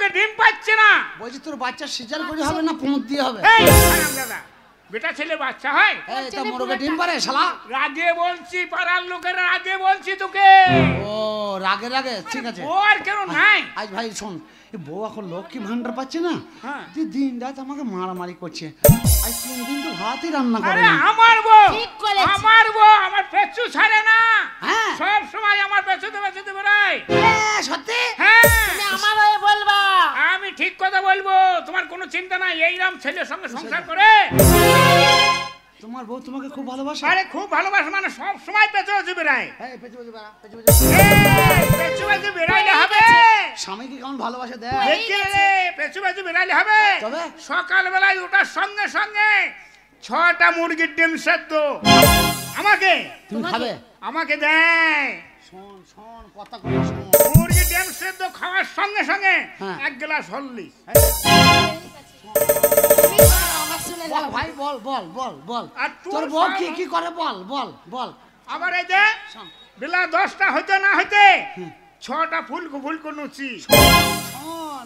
মোরগে ডিম পাচ্ছে না। বলছি তোর বাচ্চা সিজার করে হবে না পুঁত দিয়ে হবে? দাদা বেটা ছেলে বাচ্চা হয়? এই তো মোরগে ডিম পারে শালা। রাগে বলছি, পাড়ার লোকের রাগে বলছি তোকে। ও রাগে রাগে ঠিক আছে। ও আর কেন নাই? আজ ভাই শোন, এই বউ এখন লক্ষ্মী ভান্ডার পাচ্ছে না, দিন রাত আমাকে মারামারি করছে। আজ 3 দিন তো ভাতই রান্না করে না। আমার বউ, আমার বউ আমার পেছু ছাড়ে না। হ্যাঁ সব সময় আমার পেছুতে পেছুতে বেড়ায়। সত্যি? হ্যাঁ তুমি আমার হয়ে বলবা। আমি ঠিক কথা বলবো, তোমার কোনো চিন্তা নাই। এইরকম ছেলের সঙ্গে সংসার করে। তোমার বউ তোমাকে খুব ভালোবাসে? আরে খুব ভালোবাসে, মানে সব সময় পেছু পেছু বেড়ায়। পেছু পেছু বেড়া, পেছু পেছু পেছু পেছু বেড়াইলে হবে? স্বামীকে কেমন ভালোবাসে দেখ। পেছু পেছু বেড়াইলে হবে? তবে সকাল বেলায় ওঠার সঙ্গে সঙ্গে 6টা মুরগির ডিম সেদ্ধ আমাকে। তুমি খাবে? আমাকে দেয়। শোন শোন কথা কই শোন। মুরগির ডিম সেদ্ধ খাওয়ার সঙ্গে সঙ্গে 1 গ্লাস হরলিক্স। বল ভাই বল বল বল বল। আর তোর বউ কি কি করে বল বল বল। আবার এই যে বেলা 10টা হইতে না হইতে 6টা ফুলকো ফুলকো নুচি। শোন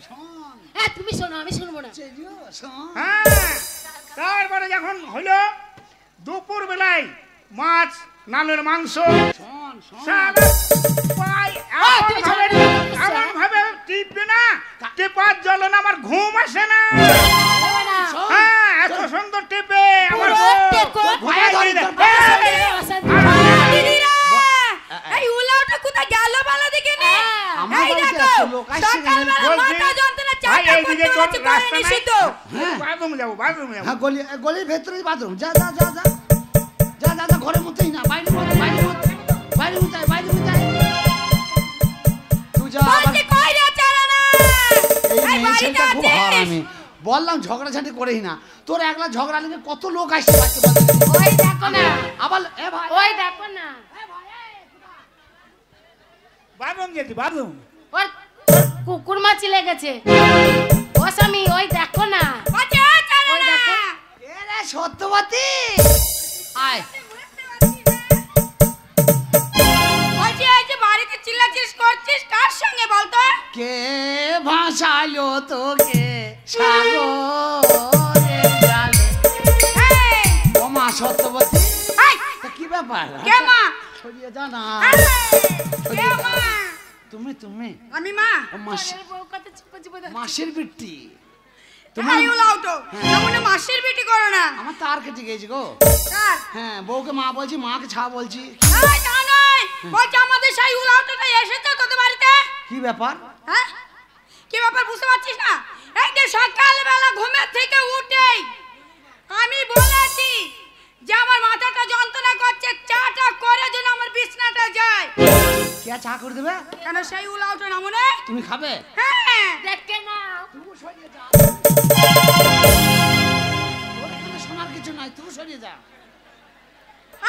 শোন। তুমি শোনো, আমি শুনবো না। হ্যাঁ, তারপরে যখন হইলো দুপুর বেলায় মাছ নালের মাংস। শোন শোন। এমন ভাবে টিপবে না, টিপার জ্বলন আমার ঘুম আসে না। হ্যাঁ, এত সুন্দর টিপে আমার এই উলাওটা কোথায় গেল বলো দেখি নে। এই দেখো সকালবেলা মাথা যন্ত্রণা চাটা করতে পারে নি শুধু। বাথরুমে যাবো, বাথরুমে যাবো। হ্যাঁ গলির ভেতরে বাথরুম। যা যা যা যা যা যা যা, ঘরের মধ্যেই না, বাইরে মত বাইরে মত বাইরে মত বাইরে মত। তুই যা। বলতে কই রে চালানা। এই মেয়েটা খুব হারামি। বললাম ঝগড়া ঝাঁটি করেই না। তোর একলা ঝগড়া লেগে কত লোক আসছে বাচ্চা বাচ্চা। ওই দেখো না, আবার এ ভাই ওই দেখো না। বাথরুম যেতে, বাথরুম। ওর কুকুর মাছি লেগেছে। ও স্বামী ওই দেখো না। ওই দেখো। এ রে সত্যবতী আয়। বলছি এই যে বাড়িতে চিল্লাচিল্লি করছিস কার সঙ্গে বলতো? কে ভাসালো তোকে সাগরের জলে? ও মা সত্যবতী। তা কি ব্যাপার? কে মা? ছড়িয়ে যা না। কে মা? তুমি তুমি আমি মা। মাসির বউ কত চুপ চুপ দেখো। মাসির বিটি। তোমার উলাওটো এমন মাসির বিটি করো না। আমার তার কেটে গেছে গো। কার? হ্যাঁ বউকে মা বলছি, মাকে ছা বলছি। এই না নয়, বলছি আমাদের সেই উলাওটোটা এসেছে তোদের বাড়িতে। কি ব্যাপার? হ্যাঁ কি ব্যাপার বুঝতে পারছিস না? এই যে সকালবেলা ঘুমের থেকে উঠেই আমি বলেছি যে আমার মাথাটা যন্ত্রণা করছে, চাটা করে যেন আমার বিছনাটা যায়। কে চা করে দেবে? কেন সেই উলাওটো না মনে? তুমি খাবে? হ্যাঁ দেখে না। তুই সরিয়ে যা। ওর এখানে শোনার কিছু নাই, তুই সরিয়ে যা।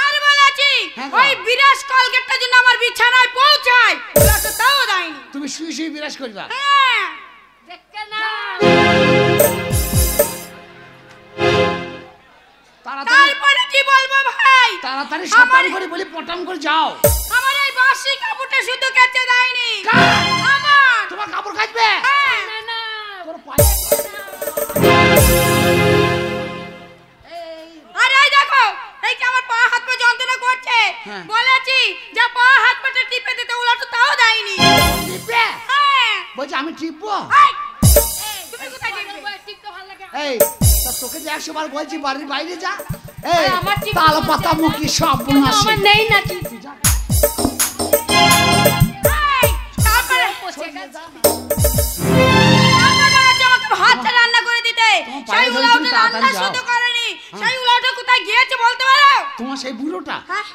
আর বলেছি ওই বিরাস কলগেটটা যেন আমার বিছানায় পৌঁছায়, উলাওটো তাও দেয়নি। তুমি শুয়ে শুয়ে বিরাজ করবা? হ্যাঁ দেখে না। তারপরে কি বলবো ভাই? তাড়াতাড়ি সাবধান করে বলি পটাম করে যাও। আমার এই বাসি কাপড়টা শুধু কেচে দেয়নি। আমার তোমার কাপড় কাচবে? না না তোর পায়ে। আরে এই দেখো এই যে আমার পা হাত পা যন্ত্রণা করছে, বলেছি যে পা হাত পাটা টিপে দিতে, উলাটো তাও দেয়নি। টিপে? হ্যাঁ বলছি আমি টিপবো? তুমি কোথায় টিপবে? টিপতে ভালো লাগে। এই তা তোকে যে 100 বার বলছি বাড়ির বাইরে যা। এই তাল পাতা মুখি সব বুনাসি। আমার নেই নাকি? তারপরে আমাকে ভাতটা রান্না করে দিতে, সেই উলাওটা রান্না শুধু করেনি, সেই উলাওটা কোথায় গিয়েছে বলতে পারো? তোমার সেই বুড়োটা? হ্যাঁ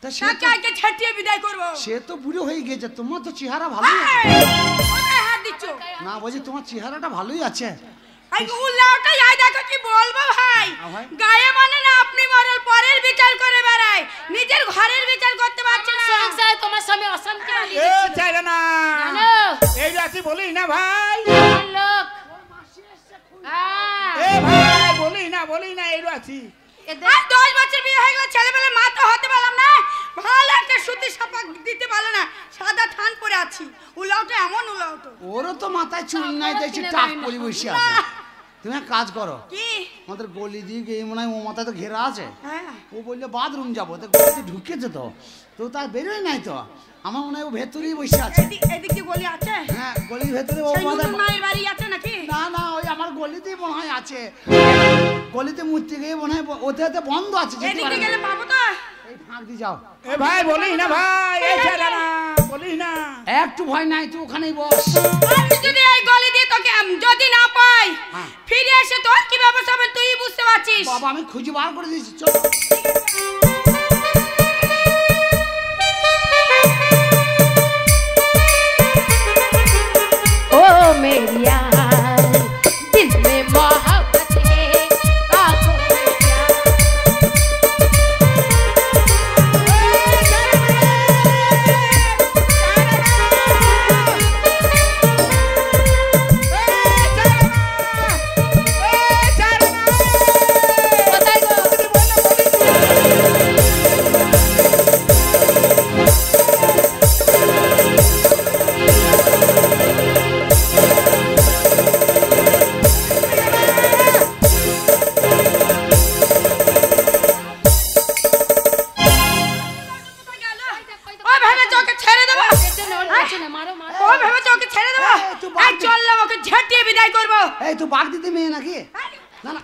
তা সে তাকে আগে ছাটিয়ে বিদায় করব। সে তো বুড়ো হয়ে গেছে, তোমার তো চেহারা ভালোই আছে। কোথায় হাত দিচ্ছ? না বলছি তোমার চেহারাটা ভালোই আছে। এই উলাওটা যাই দেখো কি বলবো ভাই, গায়ে মানে না আপনি মরার পরের বিচার করে বেড়ায়, নিজের ঘরের বিচার করতে পারছে না। সংসারে তোমার স্বামী অশান্তি লাগিয়ে দিচ্ছে। এ চাইলে না জানো এই রাতে বলি না ভাই। লোক এ ভাই বলি না এই রাতে। আর 10 বছর বিয়ে হয়ে গেল, ছেলেবেলে মা তো হতে পারলাম না, ভালো একটা সুতি সাপা দিতে পারলো না, সাদা থান পরে আছি। উলাওটা এমন উলাওটো। ওরও তো মাথায় চুল নাই, দেখছি টাক পরি বসে আছে। তুমি এক কাজ করো, কি আমাদের গলি দিয়ে গিয়ে মনে হয় ও মাথায় তো ঘেরা আছে। হ্যাঁ ও বললে বাথরুম যাবো, তো গলিতে ঢুকেছে তো, তো তার বেরোয় নাই তো। আমার মনে হয় ও ভেতরেই বসে আছে। এদিক কি গলি আছে? হ্যাঁ, গলির ভেতরে ও সেই মাথায়। নতুন মায়ের বাড়ি আছে নাকি? না না, ওই আমার গলিতেই মনে হয় আছে। গলিতে মূর্তি গিয়ে মনে হয় ওতে ওতে বন্ধ আছে। যেতে এদিকে পারে না। গেলে পাবো তো? এই ফাঁক দিয়ে যাও। এ ভাই বলিস না ভাই, এই ছেলে না বলিস না। একটু ভয় নাই, তুই ওখানেই বস। আমি যদি এই গলি দিয়ে তোকে যদি না পাই, হ্যাঁ। ফিরে এসে তোর কি ব্যবস্থা হবে তুই বুঝতে পারছিস। বাবা আমি খুঁজে বার করে দিয়েছি, চল। ओ मेरी यार दिल में मोहब्बत है आंखों में प्यार ও ভেবে তোকে ছেড়ে দেবো। मारो मारो ও ভেবে তোকে ছেড়ে দেবো। এই, তুই বাদ এই দে। চললাম, ওকে ঝাঁটিয়ে বিদায় করবো। এই তুই বাঘ দিতে মেয়ে নাকি? না না,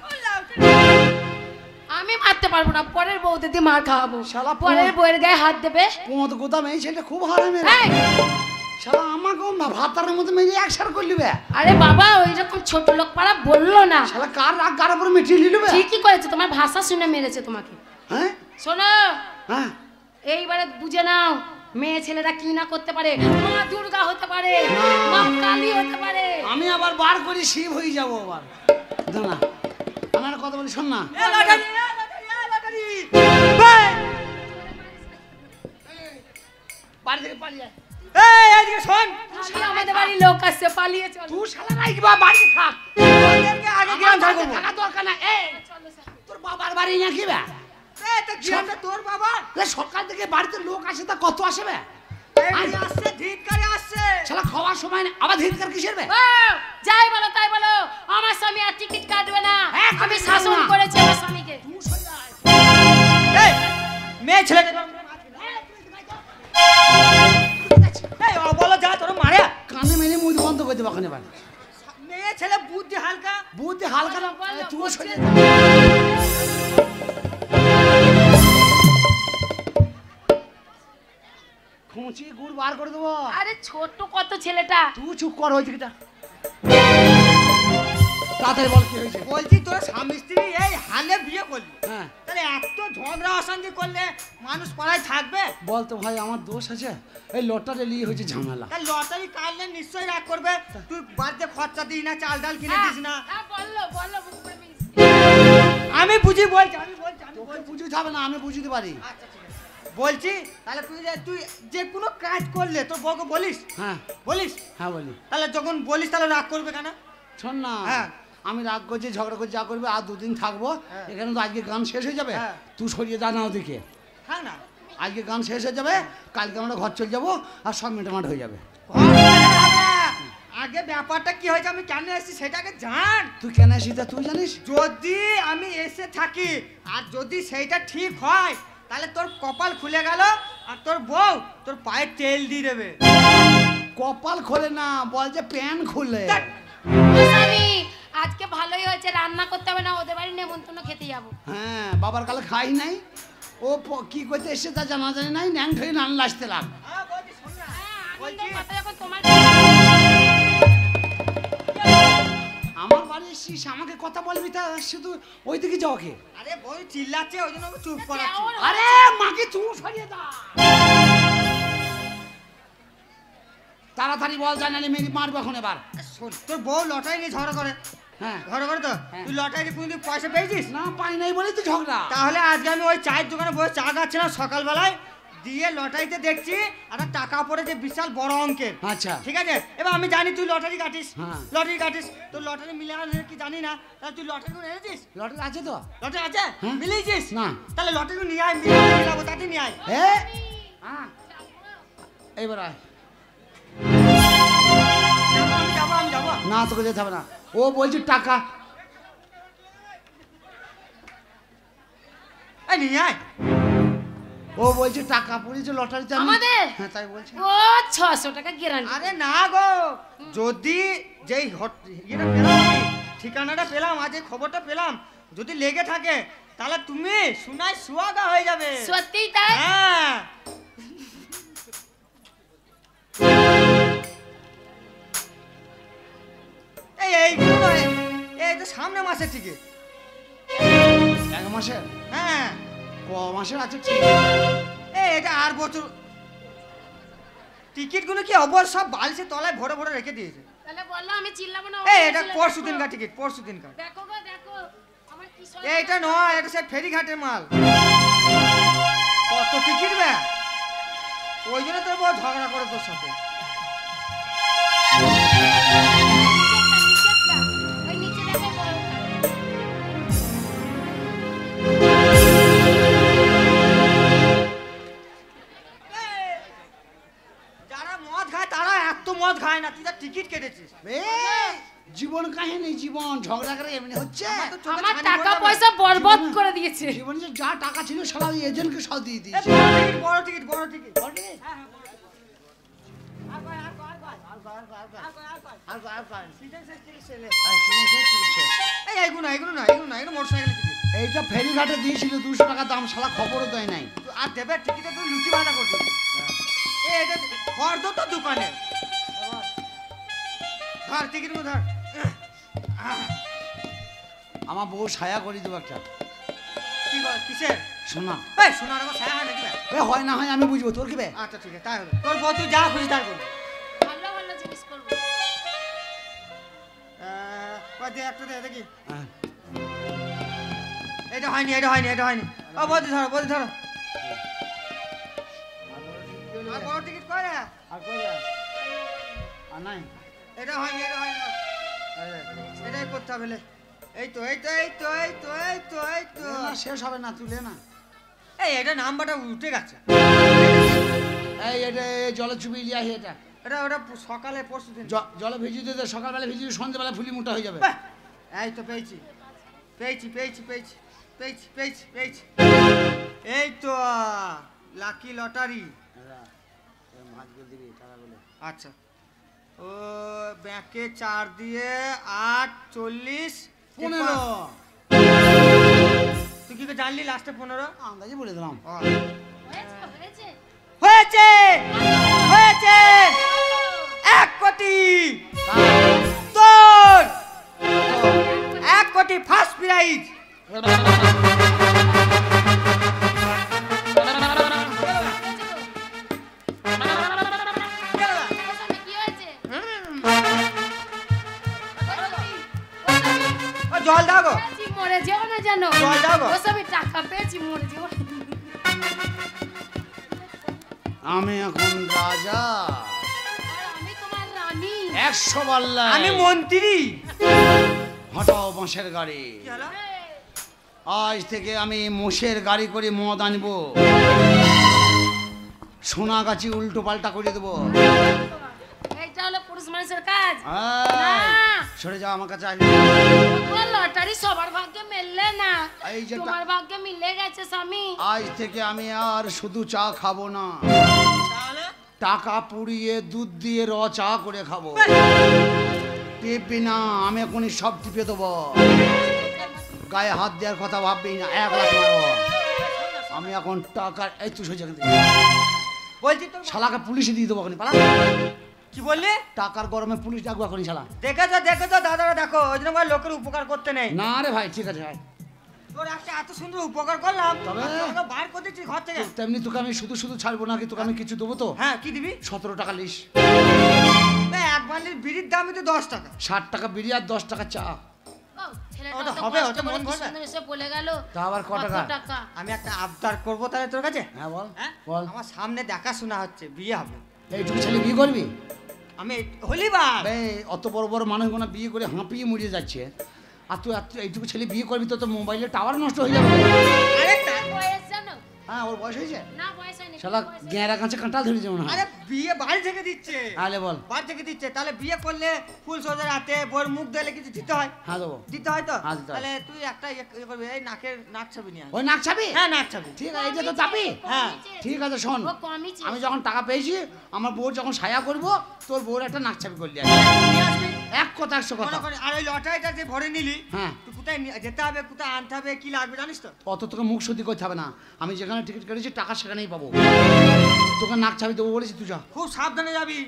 আমি মারতে পারবো না, পরের বউদের দিয়ে মার খাওয়াবো। শালা পরের বউয়ের গায়ে হাত দেবে। কুমত গোদাম এই ছেলেটা খুব হারামে রে। এই, শালা আমাকেও ভাতারের মতো মেরে একসার করলি বে। আরে বাবা ওই রকম ছোট লোক পাড়া বললো না। শালা কার রাগ গাড়া পরে মিটিয়ে নিলি বে? ঠিকই করেছে, তোমার ভাষা শুনে মেরেছে তোমাকে। হ্যাঁ শোনো, হ্যাঁ, এইবারে বুঝে নাও, মেয়ে ছেলেরা কি না করতে পারে। মা দুর্গা হতে পারে, মা কালী হতে পারে। আমি আবার বার করি শিব হয়ে যাবো আবার। দাঁড়া, আমার কথা বলি, শোন না। বাড়ি থেকে পালিয়ে আয়। এই এদিকে শোন, আজকে আমাদের বাড়ির লোক আসছে, পালিয়ে চল। তুই শালা নাই বা বাড়ি থাক। তোদেরকে আগে জ্ঞান আমার থাকবো। বাড়িতে থাকা দরকার না। এই তোর বাবার বাড়ি নাকি বে? এই তো জ্ঞানটা তোর বাবা। এ সকাল থেকে বাড়িতে লোক আসে, তা কত আসে বে? এই আসছে, ধিক্কারে আসছে। শালা খাওয়ার সময় না, আবার ধিক্কার কিসের বে? ও, যাই বলো তাই বলো, আমার স্বামী আর টিকিট কাটবে না। হ্যাঁ, আমি কাটবে শাসন না। করেছি আমার স্বামীকে। এই মেয়ে ছেলেকে এই অবলা যা তোর মারে। কানে মেরে মুখ বন্ধ করে দেবো ওখানে বাড়ি। মেয়ে ছেলে বুদ্ধি হালকা। বুদ্ধি হালকা না, বলো, তুই বলছে। সরে খুঁচি গুড় বার করে দেবো। আরে ছোট কত ছেলেটা। তুই চুপ কর, ওই দিকটা তাড়াতাড়ি বল কি হয়েছে। বলছি তোর স্বামী স্ত্রী এই হালে বিয়ে করলি, হ্যাঁ তাহলে এত ঝগড়া অশান্তি করলে মানুষ পাড়ায় থাকবে? বল তো ভাই, আমার দোষ আছে? এই লটারে নিয়ে হয়েছে ঝামেলা। তাই লটারি কাটলে নিশ্চয়ই রাগ করবে। তুই বাড়িতে খরচা দিস না, চাল ডাল কিনে দিস না। হ্যাঁ, বললো বললো মুখ করে মিস। আমি বুঝি বলছি, আমি তোকে বুঝতে হবে না, আমি বুঝতে পারি। আচ্ছা ঠিক আছে। বলছি তাহলে তুই যে কোনো কাজ করলে তোর বউকে বলিস? হ্যাঁ বলিস? হ্যাঁ বলি। তাহলে যখন বলিস তাহলে রাগ করবে কেন? শোন না, হ্যাঁ। আমি রাগ করছি, ঝগড়া করছি, যা করবে, আর দুদিন থাকবো হ্যাঁ। এখানে। তো আজকে গান শেষ হয়ে যাবে, হ্যাঁ। তুই সরিয়ে যা না ওদিকে। হ্যাঁ না, আজকে গান শেষ হয়ে যাবে, কালকে আমরা ঘর চলে যাবো, আর সব মিটামাট হয়ে যাবে। আগে ব্যাপারটা কি হয়েছে আমি কেন এসেছি সেটাকে জান। তুই কেন আসিস তা তুই জানিস? যদি আমি এসে থাকি আর যদি সেইটা ঠিক হয় তাহলে তোর কপাল খুলে গেল, আর তোর বউ তোর পায়ে তেল দিয়ে দেবে। কপাল খোলে না, বল যে প্যান খুলে। দেখ, ও স্বামী, আজকে ভালোই হয়েছে, রান্না করতে হবে না, ওদের বাড়ি নেমন্তন্ন খেতে যাবো। হ্যাঁ, বাবার কালে খাই নাই, ও কি করতে এসে তা জানা জানি নাই, ন্যাং ধরে নান লাসতে লাগ। হ্যাঁ, বলছি, শোন না। আনন্দের কথা যখন তোমার আমার বাড়ি এসছিস, আমাকে কথা বলবি, তা শুধু ওই দিকে যাওয়াকে। আরে বউ চিল্লাচ্ছে ওই জন্য ওকে চুপ করাচ্ছি। আরে মাকে তুই সরিয়ে দা, তাড়াতাড়ি বল, জানালে মেরি মারবো এখন এবার। শোন, তোর বউ লটারি নিয়ে ঝগড়া করে। হ্যাঁ ঝগড়া করে তো হ্যাঁ। তুই লটারি কোনদিন পয়সা পেয়েছিস? না, পাই নাই বলেই তো ঝগড়া। তাহলে আজকে আমি ওই চায়ের দোকানে বসে চা খাচ্ছিলাম সকালবেলায়, দিয়ে লটারিতে দেখছি একটা টাকা পড়েছে বিশাল বড় অঙ্কের। আচ্ছা ঠিক আছে, এবার আমি জানি তুই লটারি কাটিস। হ্যাঁ। লটারি কাটিস, তোর লটারি মিলে আনে কি জানি না, তাহলে তুই লটারি করে এনেছিস? লটারি আছে তো? লটারি আছে? হ্যাঁ। মিলিয়েছিস? না। তাহলে লটারি নিয়ে আয়, মিলাবো তাতে নিয়ে আয়। হ্যাঁ এইবার আয়। আমি যাবো না তোকে যেতে হবে না, ও বলছে টাকা। এই নিয়ে আয়। ও বলছে টাকা পড়েছে লটারিতে। আমাদের? হ্যাঁ তাই বলছে। ও 600 টাকা গ্যারান্টি। আরে না গো, যদি যেই ইয়েটা পেলাম আমি, ঠিকানাটা পেলাম, আজ এই খবরটা পেলাম, যদি লেগে থাকে তাহলে তুমি সোনায় সুহাগা হয়ে যাবে। সত্যিই তাই? হ্যাঁ। এইগুলো নয়, এই তো সামনে মাসের টিকিট। 1 মাসের? হ্যাঁ। ক মাসের আছে ঠিক? এটা আর বছর টিকিটগুলো কি অবশ্য সব বালসে তলায় ভরে ভরে রেখে দিয়েছে। তাহলে বললো আমি চিল্লাবো না। এটা পরশু দিনকার টিকিট, পরশু দিনকার। দেখো গো দেখো আমার কি সব। এইটা নয়, এটা সে ফেরিঘাটের মাল। কত টিকিট বে, ওই জন্য তোর বউ ঝগড়া করে তোর সাথে। ওই নিচে দেখো বড়। যারা মদ খায় তারা এত মদ খায় না, তুই যা টিকিট কেটেছিস। জীবন কাহিনী, জীবন ঝগড়া করে এমনি হচ্ছে। আমার টাকা পয়সা বরবাদ করে দিয়েছে। জীবনে যে যা টাকা ছিল সারা ওই এজেন্টকে সব দিয়ে দিয়েছে। বড় টিকিট, বড় টিকিট। এইগুলো মোটরসাইকেল টিকিট। এইটা ফেরিঘাটে দিয়েছিল 200 টাকা দাম, শালা খবরও দেয় নাই। আর দেবে টিকিটে তুই লুচি ভাজা করবি। এটা ফর্দ তো দোকানে। ধর টিকিট ধর। আমার বউ ছায়া করে দেবো একটা। কি বল, কিসের? শোনা এই শোনার আমার ছায়া হয় নাকি? হয় না হয় আমি বুঝবো, তোর কি বে? আচ্ছা ঠিক আছে, তাই হলো। তোর বউ তুই যা খুশি তাই করবি। ভালো ভালো জিনিস করব। একটা দে দেখি। হ্যাঁ। এটা হয়নি, এটা হয়নি, এটা হয়নি। ও বদি ধরো, বদি ধরো। আর বড় টিকিট কয় না? আর করবে? আর নাই? এটা হয়নি, এটা হয়নি। এটাই করতে হবে। এই তো, এই তো, এই তো, এই তো, এই তো, এই তো। না, শেষ হবে না, তুলে না। এটা নাম্বারটা উঠে গেছে। এটা জলে চুবিয়ে লিয়া এটা। এটা ওটা সকালে পরশু দিন। জলে ভিজিয়ে দিতে, সকালবেলা ভিজিয়ে সন্ধ্যেবেলা ফুলি মোটা হয়ে যাবে। এই তো পেয়েছি, পেয়েছি, পেয়েছি, পেয়েছি, পেয়েছি, পেয়েছি, পেয়েছি। এই তো লাকি লটারি। আচ্ছা, ও ব্যাংকে 4 দিয়ে 8 40 15। তুই কি জানলি লাস্টে 15? আন্দাজে বলে দিলাম। হয়েছে হয়েছে। হয়েছে, হয়েছে 1 কোটি। তোর 1 কোটি ফার্স্ট প্রাইজ। কি হয়েছে? জল দাও গো। পেয়েছি, মরে যেও না জানো। জল দাও গো। ওসবই টাকা পেয়েছি, মরে যেও না। আমি এখন রাজা, আর আমি তোমার রানী। 100 বাল্লা। আমি মন্ত্রী। হটাও বাঁশের গাড়ি। কি হলো? আজ থেকে আমি মোষের গাড়ি করে মদ আনবো, সোনাগাছি উল্টো পাল্টা করে দেবো। এইটা হলো পুরুষ মানুষের কাজ। এই, না। সরে যাও, আমার কাছে আসবে। তোমার লটারি সবার ভাগ্যে মিললে না, এই যে তোমার ভাগ্যে মিলে গেছে স্বামী। আজ থেকে আমি আর শুধু চা খাবো না, তাহলে টাকা পুড়িয়ে দুধ দিয়ে চা করে খাবো। টিপবি না, আমি এখনই সব টিপে দেবো। গায়ে হাত দেওয়ার কথা ভাববি না, 1 লাখ মারবো। আমি এখন টাকা এই তুই সোজা বলছি তো, শালাকে পুলিশে দিয়ে দেবো এখন, পালা। কি বললি? টাকার গরমে পুলিশ ডাকবো এখন শালা। দেখেছো, দেখেছো দাদারা, দেখো ওই জন্য বলে লোকের উপকার করতে নেই। না রে ভাই, ঠিক আছে ভাই। তোর একটা এত সুন্দর উপকার করলাম, তবে? আর তোকে বার করে দিচ্ছি ঘর থেকে। তেমনি তোকে আমি শুধু শুধু ছাড়বো নাকি, তোকে আমি কিছু দেবো তো। হ্যাঁ, কি দিবি? 17 টাকা লিস। এক বান্ডিল বিড়ির দামই তো 10 টাকা। 60 টাকা বিড়ি আর 10 টাকা চা। ও, ছেলেটা ওটা তো হবে, কষ্ট ওটা করে মন কি ভরবে? সুন্দর এসে বলে গেল। তা আবার ক কত টাকা? টাকা? আমি একটা আবদার করবো তাহলে তোর কাছে। হ্যাঁ বল, হ্যাঁ? বল। আমার সামনে দেখাশোনা হচ্ছে, বিয়ে হবে। এইটুকু ছেলে বিয়ে করবি? আমি হলি বা বে, অত বড় বড় মানুষগুলো বিয়ে করে হাঁপিয়ে মরিয়ে যাচ্ছে, আর তুই এইটুকু ছেলে বিয়ে করবি তো তোর মোবাইলের টাওয়ার নষ্ট হয়ে যাবে। আরেকটা বয়স জানো? হ্যাঁ, ওর বয়স হয়েছে। না বয়স হয়নি। শালা গেঁড়া কাছে কাঁঠাল ধরে যেমন আরে বিয়ে বাড়ি থেকে দিচ্ছে, আলে বল। বাড়ি থেকে দিচ্ছে, তাহলে বিয়ে করলে ফুল সজ্জার হাতে বর মুখ দিলে কিছু দিতে হয়। হ্যাঁ দেবো। দিতে হয় তো, হ্যাঁ, দিতে হয়। তাহলে তুই একটা ইয়ে করবি, এই নাকের নাক ছাবি নিয়ে আয়। ওই নাক ছাবি? হ্যাঁ নাক ছাবি। ঠিক আছে, এটা তো চাবি। হ্যাঁ ঠিক আছে শোন, ও কমই চেয়েছে। আমি যখন টাকা পেয়েছি আমার বউ যখন সায়া করব তোর বউর একটা নাক ছাবি করলি নিয়ে আসবি। এক কথা 100 কথা। মনে কর, আর ওই লটারিটা যে ভরে নিলি, হ্যাঁ। তুই কোথায় যেতে হবে, কোথায় আনতে হবে, কি লাগবে জানিস তো? অত তোকে মুখ শুদ্ধি করতে হবে না, আমি যেখানে টিকিট কেটেছি টাকা সেখানেই পাবো। তোকে নাক ছাবি দেবো বলেছি, তুই যা। খুব সাবধানে যাবি।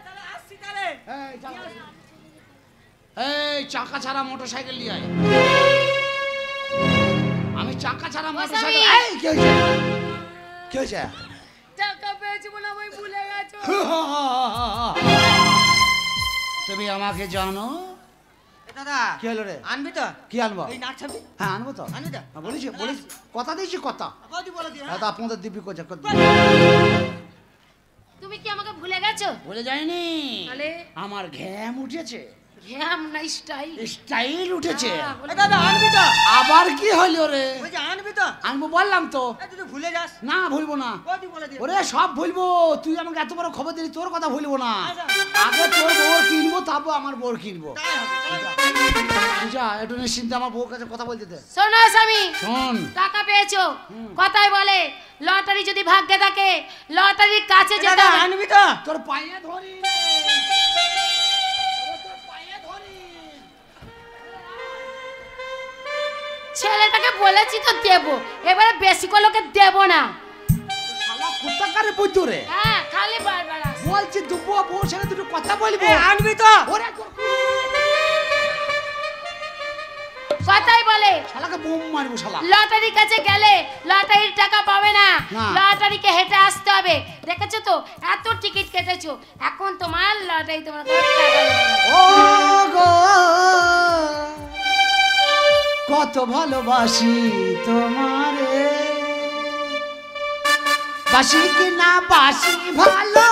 তাহলে আসছি তাহলে। এই চাকা ছাড়া মোটরসাইকেল নিয়ে আয়। আমি চাকা ছাড়া মোটরসাইকেল। এই কি হয়েছে? কি হয়েছে? টাকা পেয়েছি বলে আমি ভুলে গেছো। তুমি আমাকে জানো? এ দাদা কি হলো রে? আনবি তো? কি আনবো? এই নাক ছাবি হ্যাঁ আনবো তো। আনবি তো? বলেছি বলেছি, কথা দিয়েছি কথা। বৌদি বলে দিও। দাদা আপনাদের দিব্যি করছে। তুমি কি আমাকে ভুলে গেছো? বলে যায়নি, তাহলে আমার ঘ্যাম উঠেছে, ঘ্যাম না স্টাইল। স্টাইল উঠেছে। এ দাদা আনবি তো? আবার কি হলো রে? ওই যে আনবি তো? আনবো বললাম তো। এ তুই তো ভুলে যাস। না ভুলবো না। বৌদি বলে দিও। ওরে সব ভুলবো, তুই আমাকে এত বড় খবর দিলি, তোর কথা ভুলবো না। আচ্ছা। আগে তোর বউর কিনবো, তারপর আমার বউর কিনবো। তাই হবে, তাই হবে। বুঝা, একটু নিশ্চিন্তে আমার বউর কাছে কথা বলতে দে। শোনো স্বামী, শোন, টাকা পেয়েছো, কথাই বলে লটারি যদি ভাগ্যে থাকে লটারির কাছে এ যেতে দাদা হবে। আনবি তো? তোর পায়ে ধরি রে। তোর পায়ে ধরি। ছেলেটাকে বলেছি তো দেবো, এবারে বেশি করে লোকে দেবো না। শালা কোথাকারে বইতো রে? হ্যাঁ খালি বারবার আসে। বলছি দুবো, বউর সাথে দুটো কথা বলবো। এ আনবি তো? ওরে তোর কথাই বলে শালাকে বোম মারবো শালা। লটারির কাছে গেলে লটারির টাকা পাবে না, না। লটারিকে হেঁটে আসতে হবে। দেখেছো তো এত টিকিট কেটেছো, এখন তোমার লটারি তোমার কাছে টাকা দেবে না। ও গো কত ভালোবাসি তোমারে, বাসি কি না বাসি ভালো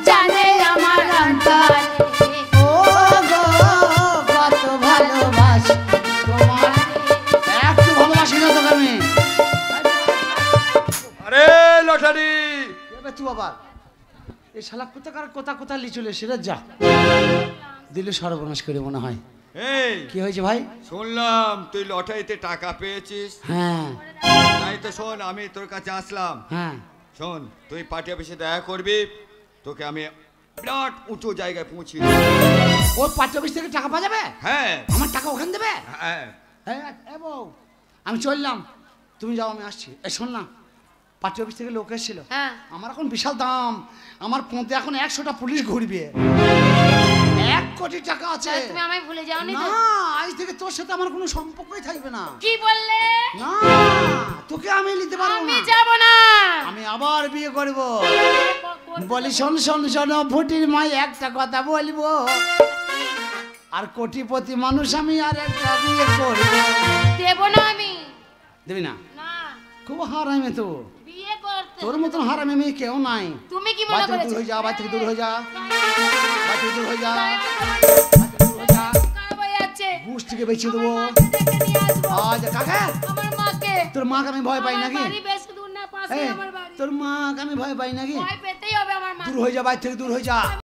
জানে আমার অন্তরে। ও গো কত ভালোবাসি তোমারে। একটু ভালোবাসি না তোকে আমি। আরে লটারি এবার তুই আবার এই শালা কোথাকার কোথা লিচুলে সেরে যা দিলে সর্বনাশ করে মনে হয়। এই কি হয়েছে ভাই? শুনলাম তুই লটারিতে টাকা পেয়েছিস, হ্যাঁ তাই তো শোন আমি তোর কাছে আসলাম। হ্যাঁ শোন তুই পার্টি অফিসে দেখা করবি, তোকে আমি বিরাট উঁচু জায়গায় পৌঁছে দেব। ওর পার্টি অফিস থেকে টাকা পাওয়া যাবে? হ্যাঁ আমার টাকা ওখানে দেবে? হ্যাঁ হ্যাঁ বউ আমি চললাম, তুমি যাও আমি আসছি। এই শোন না, পার্টি অফিস থেকে লোক এসেছিল, হ্যাঁ আমার এখন বিশাল দাম, আমার পথে এখন 100টা পুলিশ ঘুরবে, 1 কোটি টাকা আছে। তাহলে তুমি আমায় ভুলে যাওনি না তো? আজ থেকে তোর সাথে আমার কোনো সম্পর্কই থাকবে না। কি বললে? না তোকে আমি নিতে পারবো আমি না, যাব না। আমি আবার বিয়ে করব। বলি শোন শোন শোন ফুটির মাই একটা কথা বলবো, আর কোটিপতি মানুষ আমি আর একটা বিয়ে করবো। দেব না আমি। দেবি না? না খুব হারামি তো, বিয়ে করতে। তোর মতন হারামি মেয়ে কেউ নাই। তুমি কি মনে বাড়ি থেকে দূর করেছো? হয়ে যা, বাড়ি থেকে দূর হয়ে যা, বাড়ি থেকে দূর হয়ে যা, খারাপ হয়ে যাচ্ছে। গুষ্টিকে বেঁচে দেবো। আমার মাকে ডেকে নিয়ে আসবো। আজ কাকা আমার মাকে। তোর মাকে আমি ভয় পাই আমার নাকি? বাড়ি বেশি দূর না, পাশে এই, আমার বাড়ি। তোর মাকে আমি ভয় পাই নাকি? ভয় পেতেই হবে আমার মা। দূর হয়ে যা, বাড়ি থেকে দূর হয়ে যা।